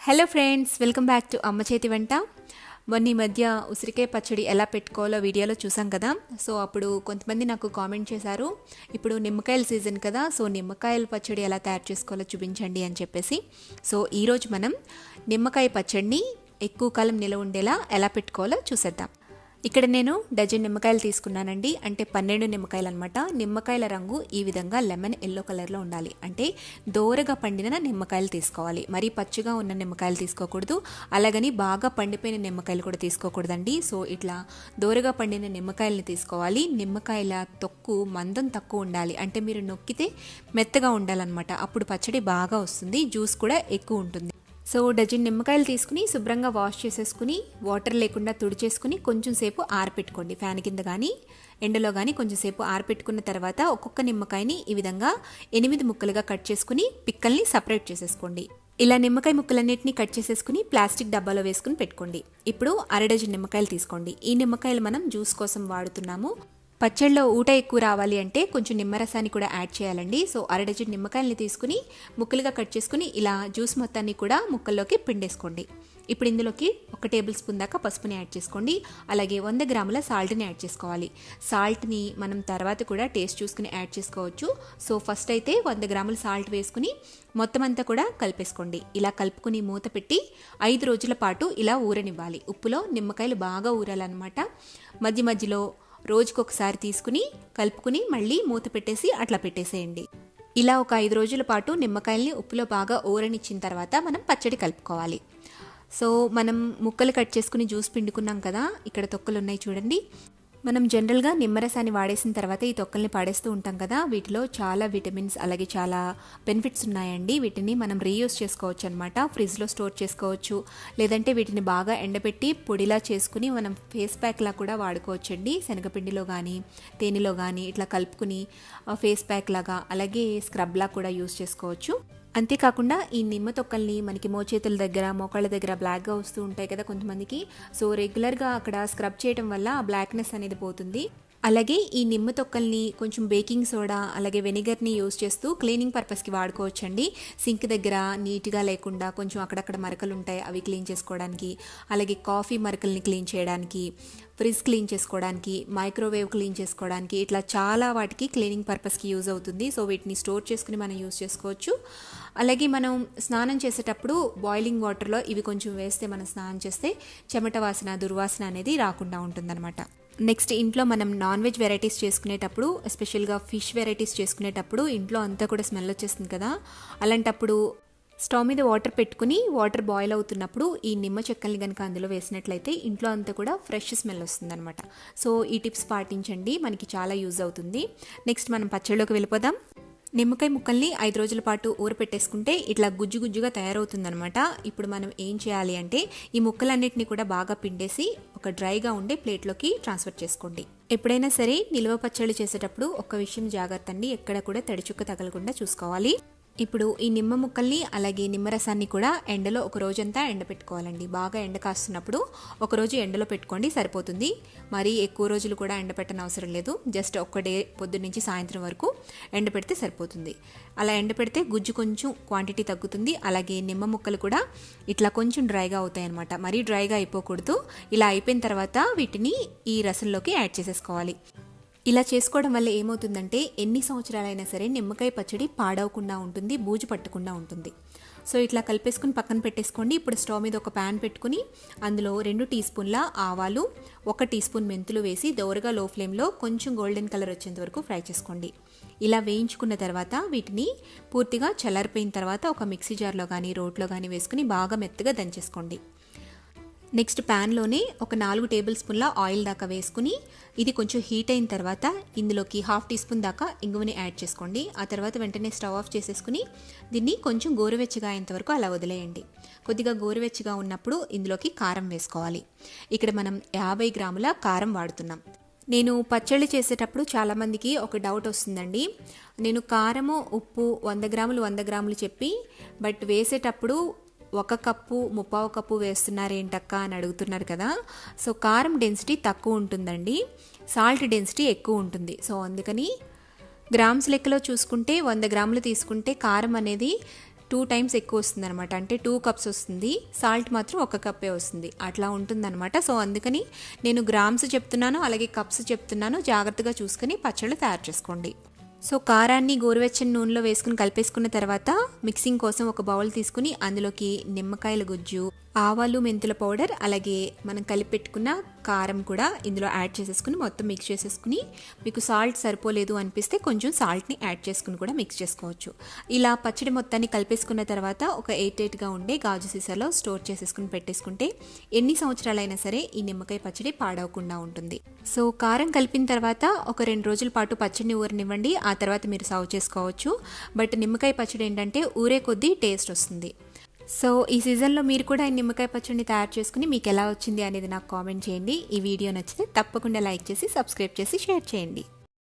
Hello friends, welcome back to అమ్మ చేతి వంట. మొన్న ఈ మధ్య ఉసిరికాయ పచ్చడి ఎలా పెట్టుకోవాలో వీడియోలో చూసాం కదా. సో అప్పుడు కొంతమంది నాకు కామెంట్ చేశారు, ఇప్పుడు నిమ్మకాయల సీజన్ కదా, సో నిమ్మకాయల పచ్చడి ఎలా తయారు చేసుకోవాలో చూపించండి అని చెప్పేసి. సో ఈరోజు మనం నిమ్మకాయ పచ్చడిని ఎక్కువ కాలం నిలవ ఉండేలా ఎలా పెట్టుకోవాలో చూసేద్దాం. ఇక్కడ నేను డజన్ నిమ్మకాయలు తీసుకున్నానండి, అంటే 12 నిమ్మకాయలు అనమాట. నిమ్మకాయల రంగు ఈ విధంగా లెమన్ ఎల్లో కలర్లో ఉండాలి, అంటే దోరగా పండిన నిమ్మకాయలు తీసుకోవాలి. మరీ పచ్చిగా ఉన్న నిమ్మకాయలు తీసుకోకూడదు, అలాగని బాగా పండిపోయిన నిమ్మకాయలు కూడా తీసుకోకూడదండి. సో ఇట్లా దోరగా పండిన నిమ్మకాయలని తీసుకోవాలి. నిమ్మకాయల తొక్కు మందం తక్కువ ఉండాలి, అంటే మీరు నొక్కితే మెత్తగా ఉండాలన్నమాట. అప్పుడు పచ్చడి బాగా వస్తుంది, జ్యూస్ కూడా ఎక్కువ ఉంటుంది. సో డజన్ నిమ్మకాయలు తీసుకుని శుభ్రంగా వాష్ చేసేసుకుని వాటర్ లేకుండా తుడిచేసుకుని కొంచెం సేపు ఆరపెట్టుకోండి. ఫ్యాన్ కింద కానీ ఎండలో కానీ కొంచెం సేపు ఆరపెట్టుకున్న తర్వాత ఒక్కొక్క నిమ్మకాయని ఈ విధంగా 8 ముక్కలుగా కట్ చేసుకుని పిక్కల్ని సపరేట్ చేసేసుకోండి. ఇలా నిమ్మకాయ ముక్కలన్నిటిని కట్ చేసేసుకుని ప్లాస్టిక్ డబ్బాలో వేసుకుని పెట్టుకోండి. ఇప్పుడు అర డజన్ నిమ్మకాయలు తీసుకోండి. ఈ నిమ్మకాయలు మనం జ్యూస్ కోసం వాడుతున్నాము. పచ్చడిలో ఊట ఎక్కువ రావాలి అంటే కొంచెం నిమ్మరసాన్ని కూడా యాడ్ చేయాలండి. సో అర డజన్ నిమ్మకాయలని తీసుకుని ముక్కలుగా కట్ చేసుకుని ఇలా జ్యూస్ మొత్తాన్ని కూడా ముక్కల్లోకి పిండేసుకోండి. ఇప్పుడు ఇందులోకి 1 టేబుల్ స్పూన్ దాకా పసుపుని యాడ్ చేసుకోండి. అలాగే 100 గ్రాముల సాల్ట్ని యాడ్ చేసుకోవాలి. సాల్ట్ని మనం తర్వాత కూడా టేస్ట్ చూసుకుని యాడ్ చేసుకోవచ్చు. సో ఫస్ట్ అయితే 100 గ్రాముల సాల్ట్ వేసుకుని మొత్తం అంతా కూడా కలిపేసుకోండి. ఇలా కలుపుకుని మూత పెట్టి 5 రోజుల పాటు ఇలా ఊరనివ్వాలి. ఉప్పులో నిమ్మకాయలు బాగా ఊరాలన్నమాట. మధ్య మధ్యలో రోజుకొకసారి తీసుకుని కలుపుకుని మళ్ళీ మూత పెట్టేసి అట్లా పెట్టేసేయండి. ఇలా ఒక 5 రోజుల పాటు నిమ్మకాయల్ని ఉప్పులో బాగా ఊరనిచ్చిన తర్వాత మనం పచ్చడి కలుపుకోవాలి. సో మనం ముక్కలు కట్ చేసుకుని జ్యూస్ పిండుకున్నాం కదా, ఇక్కడ తొక్కలు ఉన్నాయి చూడండి. మనం జనరల్గా నిమ్మరసాన్ని వాడేసిన తర్వాత ఈ తొక్కల్ని పాడేస్తూ ఉంటాం కదా, వీటిలో చాలా విటమిన్స్ అలాగే చాలా బెనిఫిట్స్ ఉన్నాయండి. వీటిని మనం రీయూస్ చేసుకోవచ్చు అనమాట. ఫ్రిడ్జ్లో స్టోర్ చేసుకోవచ్చు, లేదంటే వీటిని బాగా ఎండబెట్టి పొడిలా చేసుకుని మనం ఫేస్ ప్యాక్లా కూడా వాడుకోవచ్చండి. శనగపిండిలో కానీ తేనెలో కానీ ఇట్లా కలుపుకుని ఫేస్ ప్యాక్ లాగా అలాగే స్క్రబ్లా కూడా యూస్ చేసుకోవచ్చు. అంతేకాకుండా ఈ నిమ్మ తొక్కల్ని మనకి మోచేతుల దగ్గర మోకాళ్ళ దగ్గర బ్లాక్గా వస్తూ ఉంటాయి కదా కొంతమందికి. సో రెగ్యులర్గా అక్కడ స్క్రబ్ చేయడం వల్ల ఆ బ్లాక్నెస్ అనేది పోతుంది. అలాగే ఈ నిమ్మ తొక్కల్ని కొంచెం బేకింగ్ సోడా అలాగే వెనిగర్ని యూస్ చేస్తూ క్లీనింగ్ పర్పస్కి వాడుకోవచ్చండి. సింక్ దగ్గర నీట్గా లేకుండా కొంచెం అక్కడక్కడ మరకలు ఉంటాయి, అవి క్లీన్ చేసుకోవడానికి, అలాగే కాఫీ మరకల్ని క్లీన్ చేయడానికి, ఫ్రిడ్జ్ క్లీన్ చేసుకోవడానికి, మైక్రోవేవ్ క్లీన్ చేసుకోవడానికి, ఇట్లా చాలా వాటికి క్లీనింగ్ పర్పస్కి యూజ్ అవుతుంది. సో వీటిని స్టోర్ చేసుకుని మనం యూజ్ చేసుకోవచ్చు. అలాగే మనం స్నానం చేసేటప్పుడు బాయిలింగ్ వాటర్లో ఇవి కొంచెం వేస్తే మనం స్నానం చేస్తే చెమట వాసన దుర్వాసన అనేది రాకుండా ఉంటుందన్నమాట. నెక్స్ట్ ఇంట్లో మనం నాన్ వెజ్ వెరైటీస్ చేసుకునేటప్పుడు, ఎస్పెషల్గా ఫిష్ వెరైటీస్ చేసుకునేటప్పుడు ఇంట్లో అంతా కూడా స్మెల్ వచ్చేస్తుంది కదా, అలాంటప్పుడు స్టవ్ మీద వాటర్ పెట్టుకుని వాటర్ బాయిల్ అవుతున్నప్పుడు ఈ నిమ్మ చెక్కల్ని కనుక అందులో వేసినట్లయితే ఇంట్లో అంతా కూడా ఫ్రెష్ స్మెల్ వస్తుందన్నమాట. సో ఈ టిప్స్ పాటించండి, మనకి చాలా యూజ్ అవుతుంది. నెక్స్ట్ మనం పచ్చడిలోకి వెళ్ళిపోదాం. నిమ్మకాయ ముక్కల్ని 5 రోజుల పాటు ఊరపెట్టేసుకుంటే ఇట్లా గుజ్జు గుజ్జుగా తయారవుతుందనమాట. ఇప్పుడు మనం ఏం చేయాలి అంటే ఈ ముక్కలన్నిటిని కూడా బాగా పిండేసి ఒక డ్రైగా ఉండే ప్లేట్లోకి ట్రాన్స్ఫర్ చేసుకోండి. ఎప్పుడైనా సరే నిల్వ పచ్చళ్ళు చేసేటప్పుడు ఒక విషయం జాగ్రత్త అండి, ఎక్కడ కూడా తడిచుక్క తగలకుండా చూసుకోవాలి. ఇప్పుడు ఈ నిమ్మ ముక్కల్ని అలాగే నిమ్మరసాన్ని కూడా ఎండలో ఒక రోజంతా ఎండపెట్టుకోవాలండి. బాగా ఎండ కాస్తున్నప్పుడు ఒకరోజు ఎండలో పెట్టుకోండి, సరిపోతుంది. మరీ ఎక్కువ రోజులు కూడా ఎండపెట్టని అవసరం లేదు. జస్ట్ ఒక్క డే పొద్దున్న నుంచి సాయంత్రం వరకు ఎండపెడితే సరిపోతుంది. అలా ఎండపెడితే గుజ్జు కొంచెం క్వాంటిటీ తగ్గుతుంది. అలాగే నిమ్మ ముక్కలు కూడా ఇట్లా కొంచెం డ్రైగా అవుతాయి అన్నమాట. మరీ డ్రైగా అయిపోకూడదు. ఇలా అయిపోయిన తర్వాత వీటిని ఈ రసంలోకి యాడ్ చేసేసుకోవాలి. ఇలా చేసుకోవడం వల్ల ఏమవుతుందంటే ఎన్ని సంవత్సరాలైనా సరే నిమ్మకాయ పచ్చడి పాడవకుండా ఉంటుంది, బూజు పట్టకుండా ఉంటుంది. సో ఇట్లా కలిపేసుకుని పక్కన పెట్టేసుకోండి. ఇప్పుడు స్టవ్ మీద ఒక ప్యాన్ పెట్టుకుని అందులో 2 టీ స్పూన్ల ఆవాలు 1 టీ స్పూన్ మెంతులు వేసి దోరగా లో ఫ్లేమ్లో కొంచెం గోల్డెన్ కలర్ వచ్చేంత వరకు ఫ్రై చేసుకోండి. ఇలా వేయించుకున్న తర్వాత వీటిని పూర్తిగా చల్లారిపోయిన తర్వాత ఒక మిక్సీ జార్లో కానీ రోట్లో కానీ వేసుకుని బాగా మెత్తగా దంచేసుకోండి. నెక్స్ట్ ప్యాన్లోనే ఒక 4 టేబుల్ స్పూన్ల ఆయిల్ దాకా వేసుకుని ఇది కొంచెం హీట్ అయిన తర్వాత ఇందులోకి 1/2 టీ స్పూన్ దాకా ఇంగువని యాడ్ చేసుకోండి. ఆ తర్వాత వెంటనే స్టవ్ ఆఫ్ చేసేసుకుని దీన్ని కొంచెం గోరువెచ్చగా అయ్యేంత వరకు అలా వదిలేయండి. కొద్దిగా గోరువెచ్చగా ఉన్నప్పుడు ఇందులోకి కారం వేసుకోవాలి. ఇక్కడ మనం 50 గ్రాముల కారం వాడుతున్నాం. నేను పచ్చళ్ళు చేసేటప్పుడు చాలామందికి ఒక డౌట్ వస్తుందండి, నేను కారము ఉప్పు 100 గ్రాములు 100 గ్రాములు చెప్పి బట్ వేసేటప్పుడు 1 కప్పు 1/4 కప్పు వేస్తున్నారేంటక్క అని అడుగుతున్నారు కదా. సో కారం డెన్సిటీ తక్కువ ఉంటుందండి, సాల్ట్ డెన్సిటీ ఎక్కువ ఉంటుంది. సో అందుకని గ్రామ్స్ లెక్కలో చూసుకుంటే 100 గ్రాములు తీసుకుంటే కారం అనేది 2 టైమ్స్ ఎక్కువ వస్తుంది అనమాట. అంటే 2 కప్స్ వస్తుంది, సాల్ట్ మాత్రం 1 కప్పే వస్తుంది, అట్లా ఉంటుందన్నమాట. సో అందుకని నేను గ్రామ్స్ చెప్తున్నాను, అలాగే కప్స్ చెప్తున్నాను. జాగ్రత్తగా చూసుకొని పచ్చళ్ళు తయారు చేసుకోండి. సో కారాన్ని గోరువెచ్చని నూనెలో వేసుకుని కలిపేసుకున్న తర్వాత మిక్సింగ్ కోసం ఒక బౌల్ తీసుకుని అందులోకి నిమ్మకాయల గుజ్జు, ఆవాలు మెంతుల పౌడర్, అలాగే మనం కలిపెట్టుకున్న కారం కూడా ఇందులో యాడ్ చేసేసుకుని మొత్తం మిక్స్ చేసేసుకుని, మీకు సాల్ట్ సరిపోలేదు అనిపిస్తే కొంచెం సాల్ట్ని యాడ్ చేసుకుని కూడా మిక్స్ చేసుకోవచ్చు. ఇలా పచ్చడి మొత్తాన్ని కలిపేసుకున్న తర్వాత ఒక 8గా ఉండే గాజు సీసాలో స్టోర్ చేసేసుకుని పెట్టేసుకుంటే ఎన్ని సంవత్సరాలైనా సరే ఈ నిమ్మకాయ పచ్చడి పాడవకుండా ఉంటుంది. సో కారం కలిపిన తర్వాత ఒక 2 రోజుల పాటు పచ్చడిని ఊరనివ్వండి, ఆ తర్వాత మీరు సర్వ్ చేసుకోవచ్చు. బట్ నిమ్మకాయ పచ్చడి ఏంటంటే ఊరే కొద్దీ టేస్ట్ వస్తుంది. సో ఈ సీజన్లో మీరు కూడా ఈ నిమ్మకాయ పచ్చడిని తయారు చేసుకుని మీకు ఎలా వచ్చింది అనేది నాకు కామెంట్ చేయండి. ఈ వీడియో నచ్చితే తప్పకుండా లైక్ చేసి సబ్స్క్రైబ్ చేసి షేర్ చేయండి.